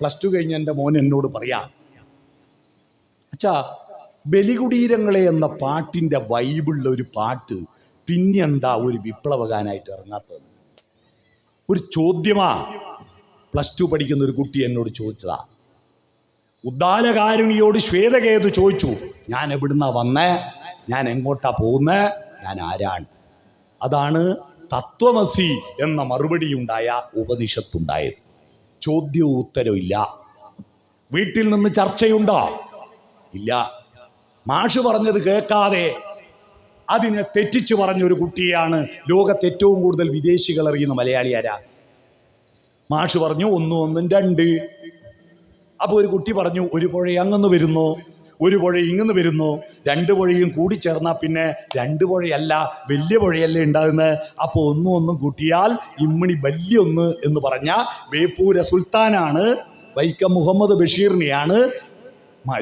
+2 കഴിഞ്ഞ എൻ്റെ മോൻ എന്നോട് പറയാം, അച്ഛാ ബലികുടീരങ്ങളെ എന്ന പാട്ടിൻ്റെ വൈബിളുള്ള ഒരു പാട്ട് പിന്നെ എന്താ ഒരു വിപ്ലവഗാനായിട്ട് ഇറങ്ങാത്തത്? ഒരു ചോദ്യമാ +2 പഠിക്കുന്ന ഒരു കുട്ടി എന്നോട് ചോദിച്ചതാ. ഉദ്ദാലകാരുണിയോട് ശ്വേതകേതു ചോദിച്ചു, ഞാൻ എവിടുന്നാ വന്നേ, ഞാൻ എങ്ങോട്ടാ പോകുന്നേ, ഞാൻ ആരാണ്? അതാണ് തത്വമസി എന്ന മറുപടി ഉണ്ടായ ഉപനിഷത്തുണ്ടായത്. ചോദ്യവും ഉത്തരവും ഇല്ല. വീട്ടിൽ നിന്ന് ചർച്ചയുണ്ടോ? ഇല്ല. മാഷ് പറഞ്ഞത് കേൾക്കാതെ അതിനെ തെറ്റിച്ചു പറഞ്ഞൊരു കുട്ടിയാണ് ലോകത്ത് ഏറ്റവും കൂടുതൽ വിദേശികൾ അറിയുന്ന മലയാളി ആരാ? മാഷ് പറഞ്ഞു 1 1 2. അപ്പോൾ ഒരു കുട്ടി പറഞ്ഞു, ഒരു പുഴ അങ്ങന്ന് വരുന്നു, ഒരു പുഴ ഇങ്ങന്ന് വരുന്നു, 2 പുഴയും കൂടി ചേർന്നാൽ പിന്നെ 2 പുഴയല്ല വലിയ പുഴയല്ലേ ഉണ്ടാകുന്നത്. അപ്പോൾ 1 1 കൂട്ടിയാൽ ഇമ്മണി വലിയ 1 എന്ന് പറഞ്ഞ ബേപ്പൂര സുൽത്താനാണ്, വൈക്കം മുഹമ്മദ് ബഷീറിനെയാണ്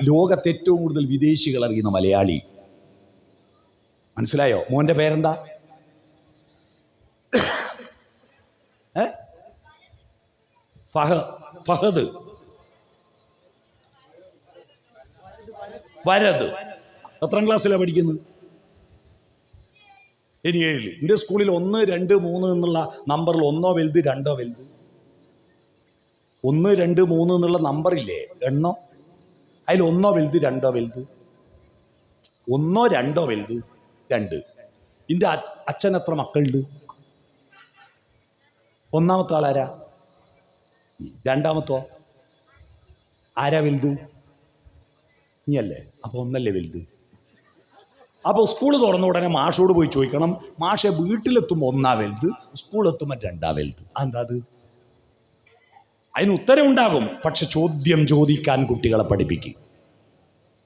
ലോകത്ത് ഏറ്റവും കൂടുതൽ വിദേശികൾ അറിയുന്ന മലയാളി. മനസ്സിലായോ? മോൻ്റെ പേരെന്താ? ഫഹദ് വരദ്. എത്രാം ക്ലാസ്സിലാണ് പഠിക്കുന്നത്? ഇനി 7. എൻ്റെ സ്കൂളിൽ 1 2 3 എന്നുള്ള നമ്പറിൽ 1 വലുത് 2 വലുത്. 1 2 3 എന്നുള്ള നമ്പറില്ലേ, എണ്ണം, അതിൽ 1 വലുത് 2 വലുത്. 1 2 വലുത് 2. എൻ്റെ അച്ഛൻ എത്ര മക്കളുണ്ട്? ഒന്നാമത്തെ ആളാരാ? രണ്ടാമത്തോ ആരാ വലുത്? നീ അല്ലേ? അപ്പോൾ 1 അല്ലേ വലുത്? അപ്പോൾ സ്കൂൾ തുറന്ന ഉടനെ മാഷോട് പോയി ചോദിക്കണം, മാഷെ വീട്ടിലെത്തുമ്പോൾ 1 വലുത്, സ്കൂളെത്തുമ്പോൾ 2 വലുത്. എന്താ അത്? അതിന് ഉത്തരം ഉണ്ടാകും, പക്ഷെ ചോദ്യം ചോദിക്കാൻ കുട്ടികളെ പഠിപ്പിക്കും.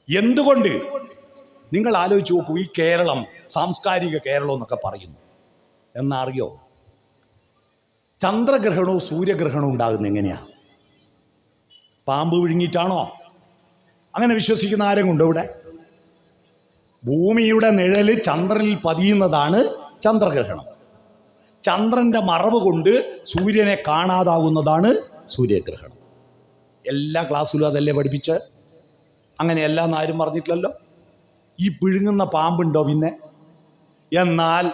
എന്തുകൊണ്ട്? നിങ്ങൾ ആലോചിച്ച് നോക്കൂ. ഈ കേരളം സാംസ്കാരിക കേരളം എന്നൊക്കെ പറയുന്നു, എന്നറിയോ? ചന്ദ്രഗ്രഹണവും സൂര്യഗ്രഹണവും ഉണ്ടാകുന്നത് എങ്ങനെയാ? പാമ്പ് വിഴുങ്ങിയിട്ടാണോ? അങ്ങനെ വിശ്വസിക്കുന്ന ആരും ഉണ്ടോ ഇവിടെ? ഭൂമിയുടെ നിഴല് ചന്ദ്രനിൽ പതിയുന്നതാണ് ചന്ദ്രഗ്രഹണം. ചന്ദ്രന്റെ മറവ് കൊണ്ട് സൂര്യനെ കാണാതാകുന്നതാണ് സൂര്യഗ്രഹണം. എല്ലാ ക്ലാസ്സിലും അതല്ലേ പഠിപ്പിച്ച്? അങ്ങനെയല്ല എന്ന് ആരും പറഞ്ഞിട്ടില്ലല്ലോ. ഈ പിഴുങ്ങുന്ന പാമ്പുണ്ടോ പിന്നെ? എന്നാൽ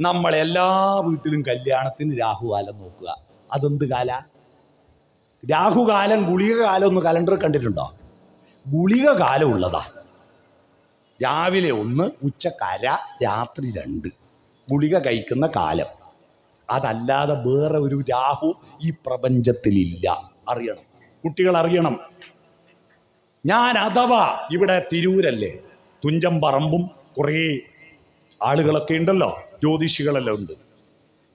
നമ്മളെല്ലാ വീട്ടിലും കല്യാണത്തിന് രാഹുകാലം നോക്കുക. അതെന്ത് കാല? രാഹുകാലം ഗുളിക കാലം ഒന്ന് കലണ്ടർ കണ്ടിട്ടുണ്ടോ? ഗുളിക കാലം ഉള്ളതാ. രാവിലെ 1, ഉച്ചക്കര, രാത്രി 2 ഗുളിക കഴിക്കുന്ന കാലം. അതല്ലാതെ വേറെ ഒരു രാഹു ഈ പ്രപഞ്ചത്തിലില്ല. അറിയണം, കുട്ടികൾ അറിയണം. ഞാൻ അഥവാ ഇവിടെ തിരൂരല്ലേ, തുഞ്ചൻ പറമ്പും കുറേ ആളുകളൊക്കെ ഉണ്ടല്ലോ, ജ്യോതിഷികളെല്ലാം ഉണ്ട്.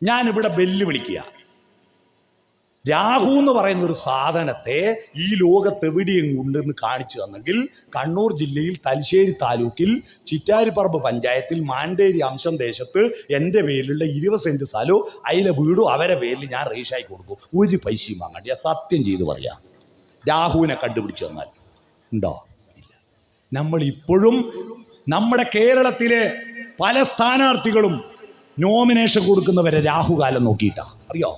ഞാനിവിടെ വെല്ലുവിളിക്കുക, രാഹു എന്ന് പറയുന്ന ഒരു സാധനത്തെ ഈ ലോകത്ത് എവിടെയും ഉണ്ടെന്ന് കാണിച്ചു തന്നെങ്കിൽ കണ്ണൂർ ജില്ലയിൽ തലശ്ശേരി താലൂക്കിൽ ചിറ്റാരിപ്പറമ്പ് പഞ്ചായത്തിൽ മാണ്ടേരി അംശം ദേശത്ത് എൻ്റെ പേരിലുള്ള 20 സെൻറ്റ് സ്ഥലവും അതിലെ വീടും അവരെ പേരിൽ ഞാൻ രജിസ്റ്ററായി കൊടുക്കും. ഒരു പൈസയും വാങ്ങണ്ട. ഞാൻ സത്യം ചെയ്ത് പറയാം. രാഹുവിനെ കണ്ടുപിടിച്ച് തന്നാൽ ഉണ്ടോ? ഇല്ല. നമ്മൾ ഇപ്പോഴും നമ്മുടെ കേരളത്തിലെ പല സ്ഥാനാർത്ഥികളും നോമിനേഷൻ കൊടുക്കുന്നവരെ രാഹുകാലം നോക്കിയിട്ടാ. അറിയോ?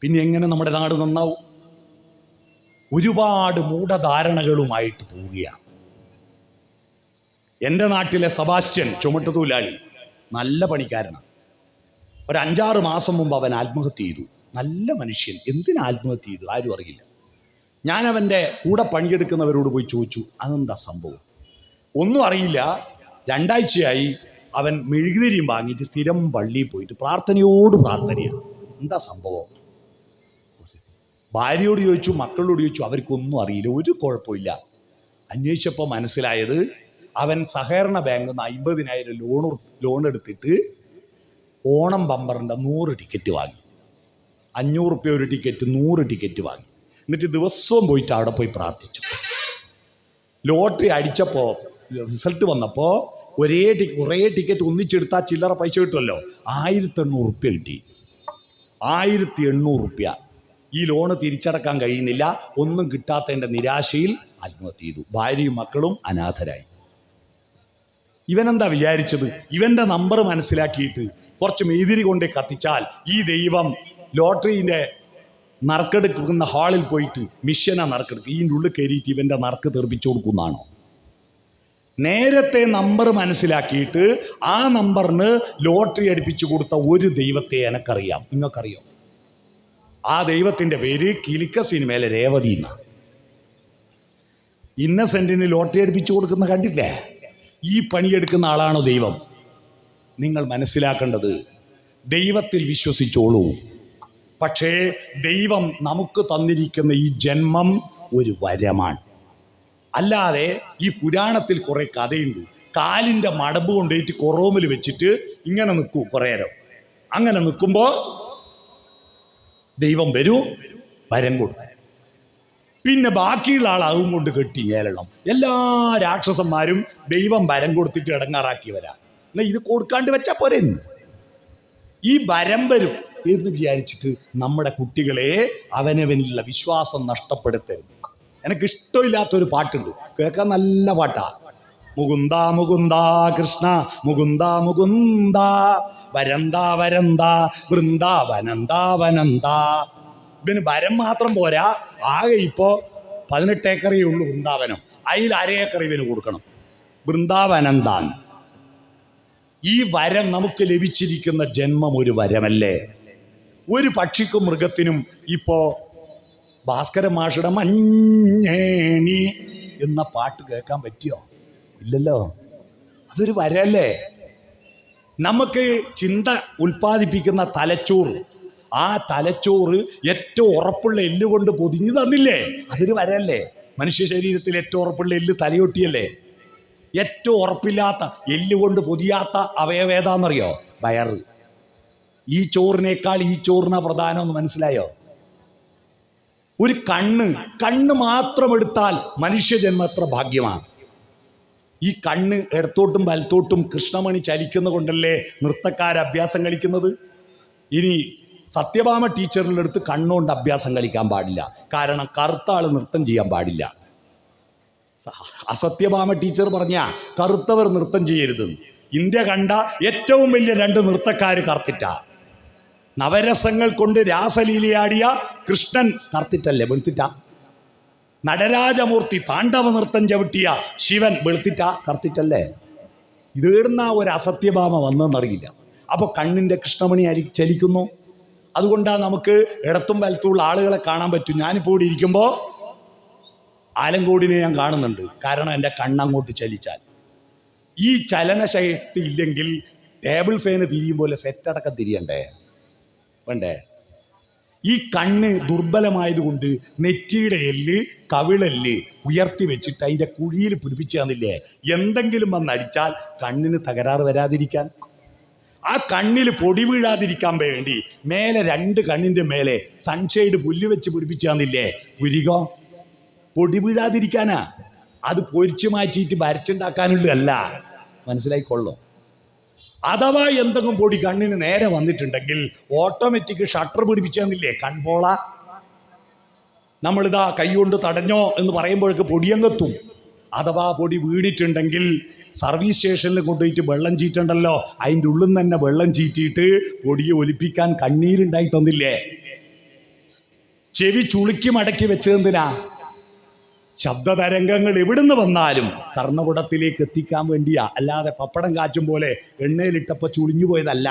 പിന്നെ എങ്ങനെ നമ്മുടെ നാട് നന്നാവും? ഒരുപാട് മൂഢധാരണകളുമായിട്ട് പോവുകയാണ്. എൻ്റെ നാട്ടിലെ സെബാസ്റ്റ്യൻ ചുമട്ടുതൊഴിലാളി നല്ല പണിക്കാരനാണ്. ഒരു 5-6 മാസം മുമ്പ് അവൻ ആത്മഹത്യ ചെയ്തു. നല്ല മനുഷ്യൻ. എന്തിനാ ആത്മഹത്യ ചെയ്തു ആരും അറിയില്ല. ഞാൻ അവൻ്റെ കൂടെ പണിയെടുക്കുന്നവരോട് പോയി ചോദിച്ചു, അതെന്താ സംഭവം? ഒന്നും അറിയില്ല. 2 ആഴ്ചയായി അവൻ മെഴുകുതിരിയും വാങ്ങിയിട്ട് സ്ഥിരം പള്ളിയിൽ പോയിട്ട് പ്രാർത്ഥനയോട് പ്രാർത്ഥനയാണ്. എന്താ സംഭവം? ഭാര്യയോട് ചോദിച്ചു, മക്കളോട് ചോദിച്ചു, അവർക്കൊന്നും അറിയില്ല. ഒരു കുഴപ്പമില്ല. അന്വേഷിച്ചപ്പോൾ മനസ്സിലായത്, അവൻ സഹകരണ ബാങ്കിൽ നിന്ന് 50,000 ലോൺ എടുത്തിട്ട് ഓണം ബമ്പറിൻ്റെ 100 ടിക്കറ്റ് വാങ്ങി. 500 റുപ്യ ഒരു ടിക്കറ്റ്, 100 ടിക്കറ്റ് വാങ്ങി. എന്നിട്ട് ദിവസവും പോയിട്ട് അവിടെ പോയി പ്രാർത്ഥിച്ചു. ലോട്ടറി അടിച്ചപ്പോൾ റിസൾട്ട് വന്നപ്പോൾ കുറേ ടിക്കറ്റ് ഒന്നിച്ചെടുത്താൽ ചില്ലറ പൈസ കിട്ടുമല്ലോ. 1800 റുപ്യ കിട്ടി. 1800 റുപ്യ. ഈ ലോണ് തിരിച്ചടക്കാൻ കഴിയുന്നില്ല. ഒന്നും കിട്ടാത്തതിൻ്റെ നിരാശയിൽ ആത്മഹത്യ ചെയ്തു. ഭാര്യയും മക്കളും അനാഥരായി. ഇവനെന്താ വിചാരിച്ചത്? ഇവൻ്റെ നമ്പർ മനസ്സിലാക്കിയിട്ട് കുറച്ച് മെഴുതിരി കൊണ്ട് കത്തിച്ചാൽ ഈ ദൈവം ലോട്ടറിൻ്റെ നറുക്കെടുക്കുന്ന ഹാളിൽ പോയിട്ട് മിഷ്യനാ നറുക്കെടുക്കുക, ഇതിൻ്റെ ഉള്ളിൽ കയറിയിട്ട് ഇവൻ്റെ നറുക്ക് തെറിപ്പിച്ചു കൊടുക്കുന്നതാണോ? നേരത്തെ നമ്പർ മനസ്സിലാക്കിയിട്ട് ആ നമ്പറിന് ലോട്ടറി അടിപ്പിച്ചു കൊടുത്ത ഒരു ദൈവത്തെ എനക്കറിയാം. നിങ്ങൾക്കറിയോ? ആ ദൈവത്തിൻ്റെ പേര് കിലിക്ക സിനിമയിലെ രേവതി എന്നാണ്. ഇന്നസെന്റിന് ലോട്ടറി അടിപ്പിച്ചു കൊടുക്കുന്ന കണ്ടില്ലേ? ഈ പണിയെടുക്കുന്ന ആളാണോ ദൈവം? നിങ്ങൾ മനസ്സിലാക്കേണ്ടത്, ദൈവത്തിൽ വിശ്വസിച്ചോളൂ. പക്ഷേ ദൈവം നമുക്ക് തന്നിരിക്കുന്ന ഈ ജന്മം ഒരു വരമാണ്. അല്ലാതെ ഈ പുരാണത്തിൽ കുറെ കഥയുണ്ട്. കാലിൻ്റെ മടമ്പ് കൊണ്ടുപോയിട്ട് കൊറോമിൽ വെച്ചിട്ട് ഇങ്ങനെ നിൽക്കൂ കുറേ നേരം. അങ്ങനെ നിൽക്കുമ്പോൾ ദൈവം വരും, വരം കൊടുക്കും. പിന്നെ ബാക്കിയുള്ള ആളാവും കൊണ്ട് കെട്ടി ഏലണം. എല്ലാ രാക്ഷസന്മാരും ദൈവം വരം കൊടുത്തിട്ട് ഇടങ്ങാറാക്കി വരാം. എന്നാൽ ഇത് കൊടുക്കാണ്ട് വെച്ചാൽ പോരെന്ന്. ഈ വരം വരും എന്ന് വിചാരിച്ചിട്ട് നമ്മുടെ കുട്ടികളെ അവനവനിലുള്ള വിശ്വാസം നഷ്ടപ്പെടുത്തരുത്. എനിക്കിഷ്ടമില്ലാത്തൊരു പാട്ടുണ്ട്, കേൾക്കാൻ നല്ല പാട്ടാ. മുകുന്ദ മുകുന്ദ കൃഷ്ണ മുകുന്ദ മുകുന്ദ വരന്ത വരന്ത വൃന്ദാവനന്ദാവനന്ദ. ഇതിന് വരം മാത്രം പോരാ, ആകെ ഇപ്പോൾ 18 ഏക്കറേ ഉള്ളൂ വൃന്ദാവനം. അതിൽ 1/2 ഏക്കർ ഇവന് കൊടുക്കണം. വൃന്ദാവനന്ദാൻ. ഈ വരം നമുക്ക് ലഭിച്ചിരിക്കുന്ന ജന്മം ഒരു വരമല്ലേ? ഒരു പക്ഷിക്കും മൃഗത്തിനും ഇപ്പോൾ ഭാസ്കര മാഷയുടെ മഞ്ഞേണി എന്ന പാട്ട് കേൾക്കാൻ പറ്റിയോ? ഇല്ലല്ലോ. അതൊരു വരല്ലേ? നമുക്ക് ചിന്ത ഉൽപ്പാദിപ്പിക്കുന്ന തലച്ചോറ്, ആ തലച്ചോറ് ഏറ്റവും ഉറപ്പുള്ള എല്ലുകൊണ്ട് പൊതിഞ്ഞു തന്നില്ലേ? അതൊരു വരല്ലേ? മനുഷ്യ ശരീരത്തിൽ ഏറ്റവും ഉറപ്പുള്ള എല്ല് തലയൊട്ടിയല്ലേ? ഏറ്റവും ഉറപ്പില്ലാത്ത എല്ലുകൊണ്ട് പൊതിയാത്ത അവയവേതാന്നറിയോ? വയറ്. ഈ ചോറിനേക്കാൾ ഈ ചോറിനാ പ്രധാനം എന്ന് മനസ്സിലായോ? ഒരു കണ്ണ് മാത്രം എടുത്താൽ മനുഷ്യജന്മം എത്ര ഭാഗ്യമാണ്. ഈ കണ്ണ് ഇടത്തോട്ടും വലത്തോട്ടും കൃഷ്ണമണി ചലിക്കുന്ന കൊണ്ടല്ലേ നൃത്തക്കാർ അഭ്യാസം കളിക്കുന്നത്. ഇനി സത്യഭാമ ടീച്ചറിൻ്റെ അടുത്ത് കണ്ണുകൊണ്ട് അഭ്യാസം കളിക്കാൻ പാടില്ല, കാരണം കറുത്ത ആൾ നൃത്തം ചെയ്യാൻ പാടില്ല. അസത്യഭാമ ടീച്ചർ പറഞ്ഞ കറുത്തവർ നൃത്തം ചെയ്യരുത്. ഇന്ത്യ കണ്ട ഏറ്റവും വലിയ 2 നൃത്തക്കാർ കറുത്തിട്ട. നവരസങ്ങൾ കൊണ്ട് രാസലീലയാടിയ കൃഷ്ണൻ കറുത്തിട്ടല്ലേ? വെളുത്തിട്ട. നടരാജമൂർത്തി താണ്ഡവ നൃത്തം ചവിട്ടിയ ശിവൻ വെളുത്തിട്ട, കറുത്തിട്ടല്ലേ? ഇതേടുന്ന ഒരു അസത്യഭാമ വന്നെന്നറിയില്ല. അപ്പോൾ കണ്ണിൻ്റെ കൃഷ്ണമണി ചലിക്കുന്നു. അതുകൊണ്ടാണ് നമുക്ക് ഇടത്തും വലത്തുള്ള ആളുകളെ കാണാൻ പറ്റും. ഞാനിപ്പോൾ ഇവിടെ ഇരിക്കുമ്പോൾ ആലങ്കോടിനെ ഞാൻ കാണുന്നുണ്ട്, കാരണം എൻ്റെ കണ്ണങ്ങോട്ട് ചലിച്ചാൽ. ഈ ചലനശക്തി ഇല്ലെങ്കിൽ ടേബിൾ ഫാന് തിരിയും പോലെ സെറ്റടക്കം തിരിയണ്ടേ? വേണ്ടേ? ഈ കണ്ണ് ദുർബലമായതുകൊണ്ട് നെറ്റിയുടെ എല്ല്, കവിളെല്ല് ഉയർത്തി വെച്ചിട്ട് അതിൻ്റെ കുഴിയിൽ പിടിപ്പിച്ചു തന്നില്ലേ? എന്തെങ്കിലും വന്നടിച്ചാൽ കണ്ണിന് തകരാറ് വരാതിരിക്കാൻ. ആ കണ്ണിൽ പൊടി വീഴാതിരിക്കാൻ വേണ്ടി മേലെ 2 കണ്ണിൻ്റെ മേലെ സൺഷെയ്ഡ് പുല്ല് വെച്ച് പിടിപ്പിച്ചു തന്നില്ലേ? പുരികോ പൊടി വീഴാതിരിക്കാനാ. അത് പൊരിച്ചു മാറ്റിയിട്ട് വരച്ചുണ്ടാക്കാനുള്ളതല്ല. മനസ്സിലായിക്കൊള്ളോ? അഥവാ എന്തെങ്കിലും പൊടി കണ്ണിന് നേരെ വന്നിട്ടുണ്ടെങ്കിൽ ഓട്ടോമാറ്റിക് ഷട്ടർ പിടിപ്പിച്ചു തന്നില്ലേ? കൺപോള. നമ്മളിതാ കൈകൊണ്ട് തടഞ്ഞോ എന്ന് പറയുമ്പോഴേക്ക് പൊടിയങ്ങെത്തും. അഥവാ പൊടി വീണിട്ടുണ്ടെങ്കിൽ സർവീസ് സ്റ്റേഷനിൽ കൊണ്ടുപോയിട്ട് വെള്ളം ചീറ്റുണ്ടല്ലോ, അതിൻ്റെ ഉള്ളിൽ നിന്ന് തന്നെ വെള്ളം ചീറ്റിയിട്ട് പൊടിയെ ഒലിപ്പിക്കാൻ കണ്ണീരുണ്ടായി തന്നില്ലേ? ചെവി ചുളുക്കി മടക്കി വെച്ചതെന്തിനാ? ശബ്ദതരംഗങ്ങൾ എവിടുന്ന് വന്നാലും കർണപുടത്തിലേക്ക് എത്തിക്കാൻ വേണ്ടിയാ, അല്ലാതെ പപ്പടം കാച്ചും പോലെ എണ്ണയിലിട്ടപ്പോൾ ചുളിഞ്ഞു പോയതല്ല.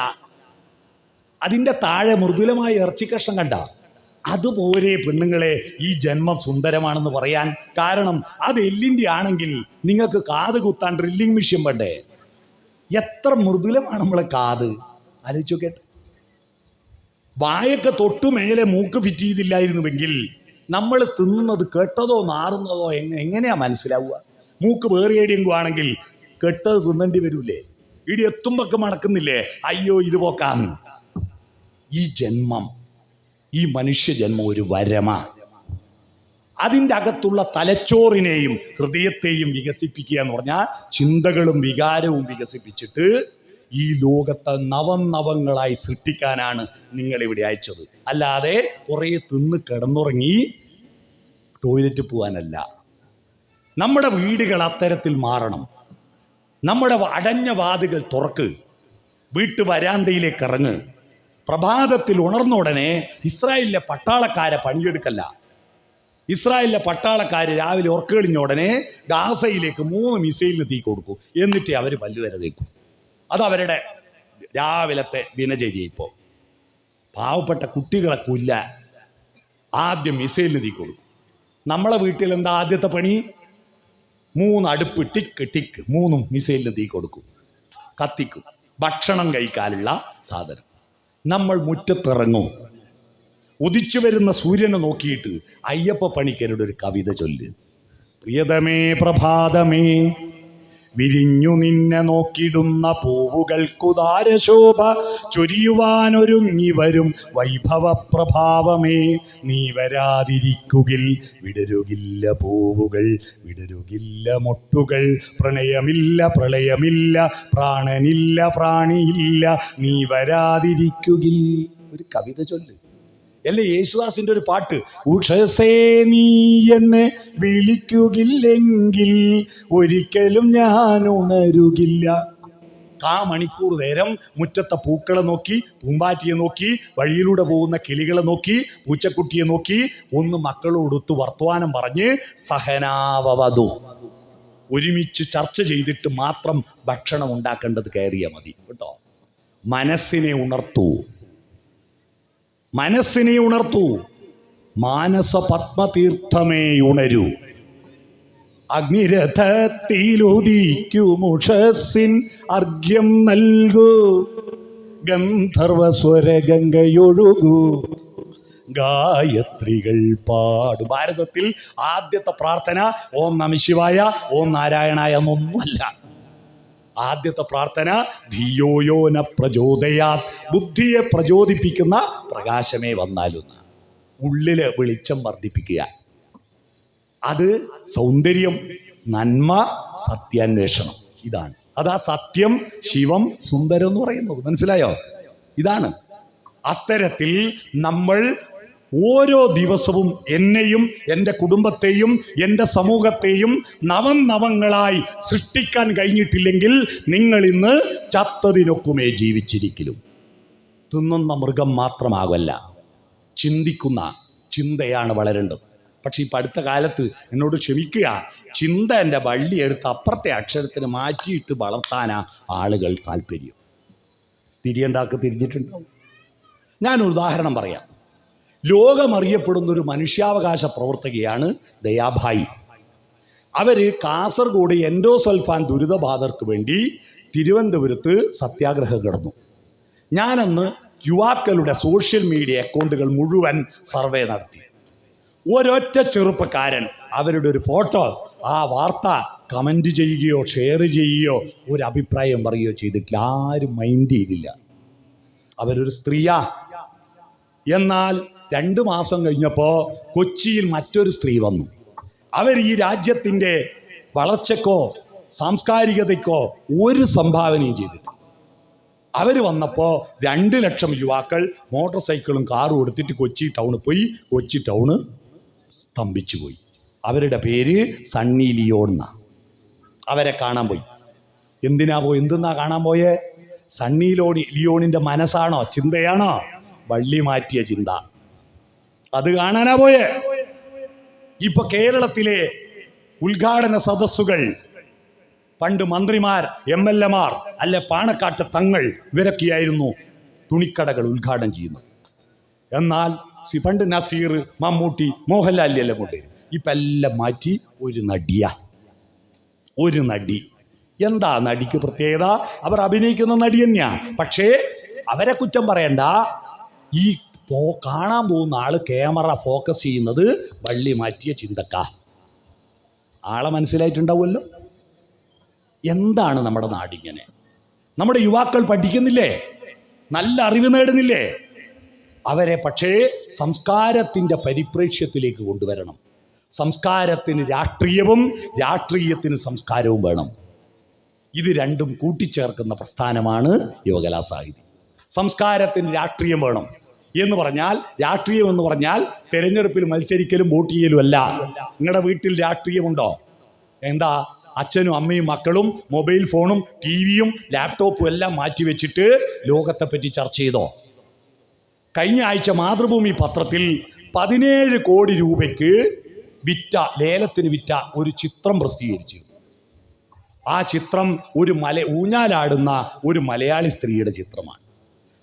അതിൻ്റെ താഴെ മൃദുലമായ ഇറച്ചിക്കഷ്ണം കണ്ട. അതുപോലെ പെണ്ണുങ്ങളെ ഈ ജന്മം സുന്ദരമാണെന്ന് പറയാൻ കാരണം അത് എല്ലിൻ്റെ ആണെങ്കിൽ നിങ്ങൾക്ക് കാത് കുത്താൻ ഡ്രില്ലിംഗ് മെഷീൻ വേണ്ടേ? എത്ര മൃദുലമാണ് നമ്മളെ കാത്, ആലോചിച്ച് നോക്കട്ടെ. വായൊക്കെ തൊട്ടു മേലെ മൂക്ക് ഫിറ്റ് ചെയ്തില്ലായിരുന്നുവെങ്കിൽ നമ്മൾ തിന്നുന്നത് കേട്ടതോ നാറുന്നതോ എങ്ങനെയാ മനസ്സിലാവുക? മൂക്ക് വേറെ എവിടെയെങ്കിലും ആണെങ്കിൽ കെട്ടത് തിന്നേണ്ടി വരൂലേ? ഇടി എത്തുമ്പൊക്കെ മണക്കുന്നില്ലേ? അയ്യോ ഇത് പോക്കാൻ. ഈ ജന്മം, ഈ മനുഷ്യജന്മം ഒരു വരമാണ്. അതിൻ്റെ അകത്തുള്ള തലച്ചോറിനെയും ഹൃദയത്തെയും വികസിപ്പിക്കുക എന്ന് പറഞ്ഞാൽ ചിന്തകളും വികാരവും വികസിപ്പിച്ചിട്ട് ഈ ലോകത്തെ നവങ്ങളായി സൃഷ്ടിക്കാനാണ് നിങ്ങളിവിടെ അയച്ചത്. അല്ലാതെ കുറേ തിന്ന് കിടന്നുറങ്ങി ടോയ്ലറ്റ് പോകാനല്ല. നമ്മുടെ വീടുകൾ അത്തരത്തിൽ മാറണം. നമ്മുടെ അടഞ്ഞ വാതികൾ തുറക്ക്, വീട്ടു വരാന്തയിലേക്ക് ഇറങ്ങ്, പ്രഭാതത്തിൽ ഉണർന്ന ഉടനെ ഇസ്രായേലിലെ പട്ടാളക്കാരെ പണിയെടുക്കല്ല. ഇസ്രായേലിലെ പട്ടാളക്കാർ രാവിലെ ഉറക്കെളിഞ്ഞ ഉടനെ ഗാസയിലേക്ക് 3 മിസൈലിന് തീ കൊടുക്കും. എന്നിട്ട് അവർ പല്ലുവരെ തേക്കും. അതവരുടെ രാവിലത്തെ ദിനചര്യ. ഇപ്പോൾ പാവപ്പെട്ട കുട്ടികളെ കൊല്ല ആദ്യം മിസൈലിന് തീ കൊടുക്കും. നമ്മളെ വീട്ടിൽ എന്താ ആദ്യത്തെ പണി? 3 അടുപ്പ് ടിക്ക് ടിക്ക് 3 മിസൈലിന് തീ കൊടുക്കും, കത്തിക്കും. ഭക്ഷണം കഴിക്കാനുള്ള സാധനം. നമ്മൾ മുറ്റത്തിറങ്ങും. ഉദിച്ചു വരുന്ന സൂര്യനെ നോക്കിയിട്ട് അയ്യപ്പ പണിക്കരുടെ ഒരു കവിത ചൊല്ല്. പ്രിയതമേ പ്രഭാതമേ, വിരിഞ്ഞു നിന്നെ നോക്കിടുന്ന പൂവുകൾക്കുദാരശോഭ ചൊരിയുവാനൊരുങ്ങി വരും വൈഭവ പ്രഭാവമേ, നീ വരാതിരിക്കുകിൽ വിടരുകില്ല പൂവുകൾ, വിടരുകില്ല മൊട്ടുകൾ, പ്രണയമില്ല പ്രളയമില്ല, പ്രാണനില്ല പ്രാണിയില്ല, നീ വരാതിരിക്കുകിൽ. ഒരു കവിത ചൊല്ല്. അല്ലേ യേശുദാസിന്റെ ഒരു പാട്ട്, ഉഷസേ നീ എന്നെ വിളിക്കുകില്ലെങ്കിൽ ഒരിക്കലും ഞാൻ ഉണരുകില്ല. മണിക്കൂർ നേരം മുറ്റത്തെ പൂക്കളെ നോക്കി, പൂമ്പാറ്റിയെ നോക്കി, വഴിയിലൂടെ പോകുന്ന കിളികളെ നോക്കി, പൂച്ചക്കുട്ടിയെ നോക്കി, ഒന്ന് മക്കളോടൊത്ത് വർത്തമാനം പറഞ്ഞ് സഹനാവവതു ഒരുമിച്ച് ചർച്ച ചെയ്തിട്ട് മാത്രം ഭക്ഷണം ഉണ്ടാക്കേണ്ടത് കയറിയാൽ മതി കേട്ടോ. മനസ്സിനെ ഉണർത്തൂ, മനസ്സിനെ ഉണർത്തൂ. മാനസ പത്മതീർത്ഥമേ ഉണരൂ. അഗ്നിരഥത്തിലുദിക്കുമുഷസ്സിൻ അർഘ്യം നൽകൂ, ഗന്ധർവസ്വര ഗംഗയൊഴുകൂ, ഗായത്രികൾ പാടും. ഭാരതത്തിൽ ആദ്യത്തെ പ്രാർത്ഥന ഓം നമഃശിവായ ഓം നാരായണായ എന്നൊന്നുമല്ല. ആദ്യത്തെ പ്രാർത്ഥന ധിയോയോന പ്രചോദയാത്, ബുദ്ധിയെ പ്രചോദിപ്പിക്കുന്ന പ്രകാശമേ വന്നാലും. ഉള്ളില് വെളിച്ചം വർദ്ധിപ്പിക്കുക. അത് സൗന്ദര്യം, നന്മ, സത്യാന്വേഷണം. ഇതാണ്. അതാ സത്യം, ശിവം, സുന്ദരം എന്ന് പറയുന്നത്. മനസ്സിലായോ? ഇതാണ്. അത്തരത്തിൽ നമ്മൾ ഓരോ ദിവസവും എന്നെയും എൻ്റെ കുടുംബത്തെയും എൻ്റെ സമൂഹത്തെയും നവങ്ങളായി സൃഷ്ടിക്കാൻ കഴിഞ്ഞിട്ടില്ലെങ്കിൽ നിങ്ങൾ ഇന്ന് ചത്തതിനൊക്കുമേ ജീവിച്ചിരിക്കലും. തിന്നുന്ന മൃഗം മാത്രമാകല്ല, ചിന്തിക്കുന്ന ചിന്തയാണ് വളരേണ്ടത്. പക്ഷെ ഇപ്പം അടുത്ത കാലത്ത് എന്നോട് ക്ഷമിക്കുക, ചിന്ത എൻ്റെ വള്ളി എടുത്ത് അപ്പുറത്തെ അക്ഷരത്തിന് മാറ്റിയിട്ട് വളർത്താനാ ആളുകൾ താല്പര്യം. തിരിയണ്ടാക്ക് തിരിഞ്ഞിട്ടുണ്ടാവും. ഞാനൊരു ഉദാഹരണം പറയാം. ലോകമറിയപ്പെടുന്നൊരു മനുഷ്യാവകാശ പ്രവർത്തകയാണ് ദയാഭായി. അവർ കാസർഗോഡ് എൻഡോസൾഫാൻ ദുരിതബാധർക്ക് വേണ്ടി തിരുവനന്തപുരത്ത് സത്യാഗ്രഹം കിടന്നു. ഞാനന്ന് യുവാക്കളുടെ സോഷ്യൽ മീഡിയ അക്കൗണ്ടുകൾ മുഴുവൻ സർവേ നടത്തി. ഒരൊറ്റ ചെറുപ്പക്കാരൻ അവരുടെ ഒരു ഫോട്ടോ, ആ വാർത്ത കമൻറ്റ് ചെയ്യുകയോ ഷെയർ ചെയ്യുകയോ ഒരു അഭിപ്രായം പറയുകയോ ചെയ്തിട്ടില്ല. ആരും മൈൻഡ് ചെയ്തില്ല. അവരൊരു സ്ത്രീയാ. എന്നാൽ 2 മാസം കഴിഞ്ഞപ്പോൾ കൊച്ചിയിൽ മറ്റൊരു സ്ത്രീ വന്നു. അവർ ഈ രാജ്യത്തിൻ്റെ വളർച്ചയ്ക്കോ സാംസ്കാരികതയ്ക്കോ ഒരു സംഭാവനയും ചെയ്തിട്ടില്ല. അവർ വന്നപ്പോൾ 2 ലക്ഷം യുവാക്കൾ മോട്ടോർ സൈക്കിളും കാറും എടുത്തിട്ട് കൊച്ചി ടൗണിൽ പോയി. കൊച്ചി ടൗണ് സ്തംഭിച്ചു പോയി. അവരുടെ പേര് സണ്ണി ലിയോൺ എന്നാ. അവരെ കാണാൻ പോയി. എന്തെന്നാ കാണാൻ പോയേ? സണ്ണി ലിയോണിൻ്റെ മനസ്സാണോ ചിന്തയാണോ? വള്ളി മാറ്റിയ ചിന്ത. അത് കാണാനാ പോയേ. ഇപ്പൊ കേരളത്തിലെ ഉദ്ഘാടന സദസ്സുകൾ പണ്ട് മന്ത്രിമാർ, MLA മാർ, അല്ലെ പാണക്കാട്ട് തങ്ങൾ, ഇവരൊക്കെയായിരുന്നു തുണിക്കടകൾ ഉദ്ഘാടനം ചെയ്യുന്നത്. എന്നാൽ പണ്ട് നസീർ, മമ്മൂട്ടി, മോഹൻലാൽ എല്ലാം കൊണ്ടുവരും. ഇപ്പം എല്ലാം മാറ്റി ഒരു നടി. എന്താ നടിക്ക് പ്രത്യേകത? അവർ അഭിനയിക്കുന്ന നടി തന്നെയാ. പക്ഷേ അവരെ കുറ്റം പറയണ്ട. ഈ കാണാൻ പോകുന്ന ആള് ക്യാമറ ഫോക്കസ് ചെയ്യുന്നത് വള്ളി മാറ്റിയ ചിന്തക്കാ. ആളെ മനസ്സിലായിട്ടുണ്ടാവുമല്ലോ. എന്താണ് നമ്മുടെ നാടിങ്ങനെ? നമ്മുടെ യുവാക്കൾ പഠിക്കുന്നില്ലേ? നല്ല അറിവ് നേടുന്നില്ലേ? അവരെ പക്ഷേ സംസ്കാരത്തിൻ്റെ പരിപ്രേക്ഷ്യത്തിലേക്ക് കൊണ്ടുവരണം. സംസ്കാരത്തിന് രാഷ്ട്രീയവും രാഷ്ട്രീയത്തിന് സംസ്കാരവും വേണം. ഇത് രണ്ടും കൂട്ടിച്ചേർക്കുന്ന പ്രസ്ഥാനമാണ് യുവകലാസാഹിതി. സംസ്കാരത്തിന് രാഷ്ട്രീയം വേണം എന്ന് പറഞ്ഞാൽ, രാഷ്ട്രീയം എന്ന് പറഞ്ഞാൽ തെരഞ്ഞെടുപ്പിൽ മത്സരിക്കലും വോട്ട് ചെയ്യലും അല്ല. നിങ്ങളുടെ വീട്ടിൽ രാഷ്ട്രീയമുണ്ടോ? എന്താ? അച്ഛനും അമ്മയും മക്കളും മൊബൈൽ ഫോണും ടിവിയും ലാപ്ടോപ്പും എല്ലാം മാറ്റിവെച്ചിട്ട് ലോകത്തെപ്പറ്റി ചർച്ച ചെയ്തോ? കഴിഞ്ഞ ആഴ്ച മാതൃഭൂമി പത്രത്തിൽ 17 കോടി രൂപയ്ക്ക് ലേലത്തിന് വിറ്റ ഒരു ചിത്രം പ്രസിദ്ധീകരിച്ചു. ആ ചിത്രം ഊഞ്ഞാലാടുന്ന ഒരു മലയാളി സ്ത്രീയുടെ ചിത്രമാണ്.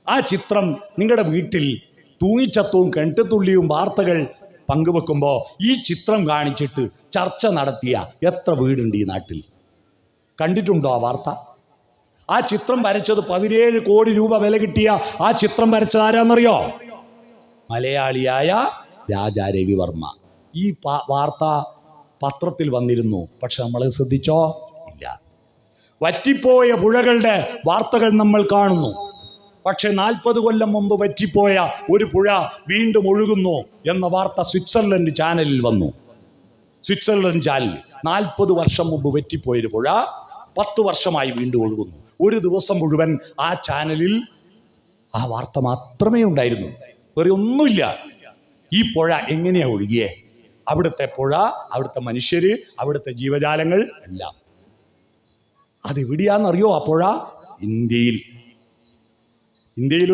ആ ചിത്രം നിങ്ങളുടെ വീട്ടിൽ തൂങ്ങിച്ചത്തവും കെട്ടുതുള്ളിയും വാർത്തകൾ പങ്കുവെക്കുമ്പോൾ ഈ ചിത്രം കാണിച്ചിട്ട് ചർച്ച നടത്തിയ എത്ര വീടുണ്ട് ഈ നാട്ടിൽ? കണ്ടിട്ടുണ്ടോ ആ വാർത്ത? ആ ചിത്രം വരച്ചത് 17 കോടി രൂപ വില കിട്ടിയ ആ ചിത്രം വരച്ചത് ആരാന്നറിയോ? മലയാളിയായ രാജാ രവിവർമ്മ. ഈ വാർത്ത പത്രത്തിൽ വന്നിരുന്നു. പക്ഷെ നമ്മൾ ശ്രദ്ധിച്ചോ? ഇല്ല. വറ്റിപ്പോയ പുഴകളുടെ വാർത്തകൾ നമ്മൾ കാണുന്നു. പക്ഷെ 40 കൊല്ലം മുമ്പ് വറ്റിപ്പോയ ഒരു പുഴ വീണ്ടും ഒഴുകുന്നു എന്ന വാർത്ത സ്വിറ്റ്സർലൻഡ് ചാനലിൽ വന്നു. സ്വിറ്റ്സർലൻഡ് ചാനൽ 40 വർഷം മുമ്പ് വറ്റിപ്പോയൊരു പുഴ 10 വർഷമായി വീണ്ടും ഒഴുകുന്നു. ഒരു ദിവസം മുഴുവൻ ആ ചാനലിൽ ആ വാർത്ത മാത്രമേ ഉണ്ടായിരുന്നു, വേറെ ഒന്നുമില്ല. ഈ പുഴ എങ്ങനെയാ ഒഴുകിയേ? അവിടുത്തെ പുഴ, അവിടുത്തെ മനുഷ്യര്, അവിടുത്തെ ജീവജാലങ്ങൾ എല്ലാം. അതെവിടെയാണെന്നറിയോ ആ പുഴ? ഇന്ത്യയിൽ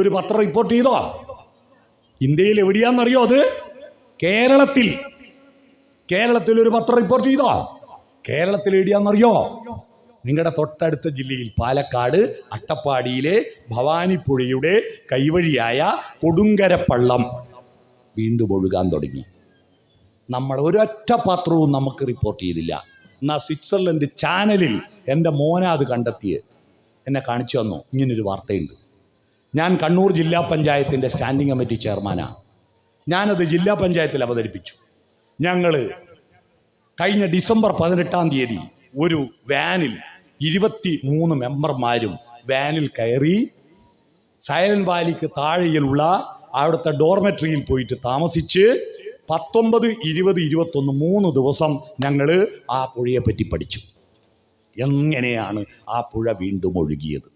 ഒരു പത്രം റിപ്പോർട്ട് ചെയ്തോ? ഇന്ത്യയിൽ എവിടെയാണെന്നറിയോ? അത് കേരളത്തിൽ ഒരു പത്രം റിപ്പോർട്ട് ചെയ്തോ? കേരളത്തിൽ എവിടെയാണെന്നറിയോ? നിങ്ങളുടെ തൊട്ടടുത്ത ജില്ലയിൽ പാലക്കാട് അട്ടപ്പാടിയിലെ ഭവാനിപ്പുഴയുടെ കൈവഴിയായ കൊടുങ്കരപ്പള്ളം വീണ്ടും ഒഴുകാൻ തുടങ്ങി. നമ്മൾ ഒരൊറ്റ പത്രവും നമുക്ക് റിപ്പോർട്ട് ചെയ്തില്ല. എന്നാൽ സ്വിറ്റ്സർലൻഡ് ചാനലിൽ എൻ്റെ മോന അത് കണ്ടെത്തിയത് എന്നെ കാണിച്ചു തന്നു. ഇങ്ങനൊരു വാർത്തയുണ്ട്. ഞാൻ കണ്ണൂർ ജില്ലാ പഞ്ചായത്തിൻ്റെ സ്റ്റാൻഡിംഗ് കമ്മിറ്റി ചെയർമാനാണ്. ഞാനത് ജില്ലാ പഞ്ചായത്തിൽ അവതരിപ്പിച്ചു. ഞങ്ങൾ കഴിഞ്ഞ ഡിസംബർ 18-ാം തീയതി ഒരു വാനിൽ 23 മെമ്പർമാരും വാനിൽ കയറി സൈലന്റ് വാലിക്ക് താഴെയുള്ള അവിടുത്തെ ഡോർമെട്രിയിൽ പോയിട്ട് താമസിച്ച് 19, 20, 21 3 ദിവസം ഞങ്ങൾ ആ പുഴയെപ്പറ്റി പഠിച്ചു. എങ്ങനെയാണ് ആ പുഴ വീണ്ടും ഒഴുകിയത്?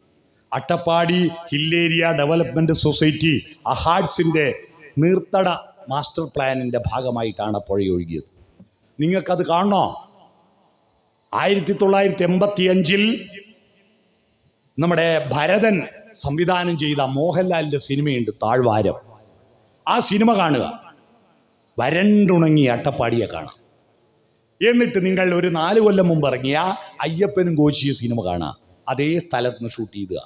Attappadi hill area development society അഹാഡ്സിൻ്റെ നീർത്തട മാസ്റ്റർ പ്ലാനിൻ്റെ ഭാഗമായിട്ടാണ് പുഴ ഒഴുകിയത്. നിങ്ങൾക്കത് കാണണോ? 1985 നമ്മുടെ ഭരതൻ സംവിധാനം ചെയ്ത മോഹൻലാലിൻ്റെ സിനിമയുണ്ട് താഴ്വാരം. ആ സിനിമ കാണുക. വരണ്ടുണങ്ങിയ അട്ടപ്പാടിയെ കാണാം. എന്നിട്ട് നിങ്ങൾ ഒരു 4 കൊല്ലം മുമ്പ് ഇറങ്ങിയ അയ്യപ്പനും കോശിയും സിനിമ കാണാം. അതേ സ്ഥലത്ത് നിന്ന് ഷൂട്ട് ചെയ്തുക.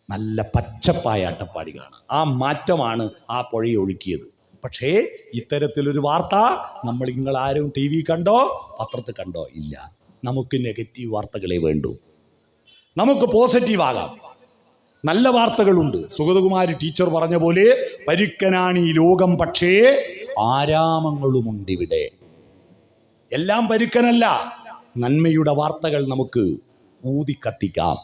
നല്ല പച്ചപ്പായ അട്ടപ്പാടി കാണാം. ആ മാറ്റമാണ് ആ പുഴയെ ഒഴുക്കിയത്. പക്ഷേ ഇത്തരത്തിലൊരു വാർത്ത നിങ്ങളാരും ടി വി കണ്ടോ, പത്രത്തിൽ കണ്ടോ? ഇല്ല. നമുക്ക് നെഗറ്റീവ് വാർത്തകളെ വേണ്ടൂ. നമുക്ക് പോസിറ്റീവ് ആകാം. നല്ല വാർത്തകളുണ്ട്. സുഗതകുമാരി ടീച്ചർ പറഞ്ഞ പോലെ പരുക്കനാണ് ഈ ലോകം, പക്ഷേ ആരാമങ്ങളുമുണ്ടിവിടെ. എല്ലാം പരുക്കനല്ല. നന്മയുടെ വാർത്തകൾ നമുക്ക് ഊതിക്കത്തിക്കാം.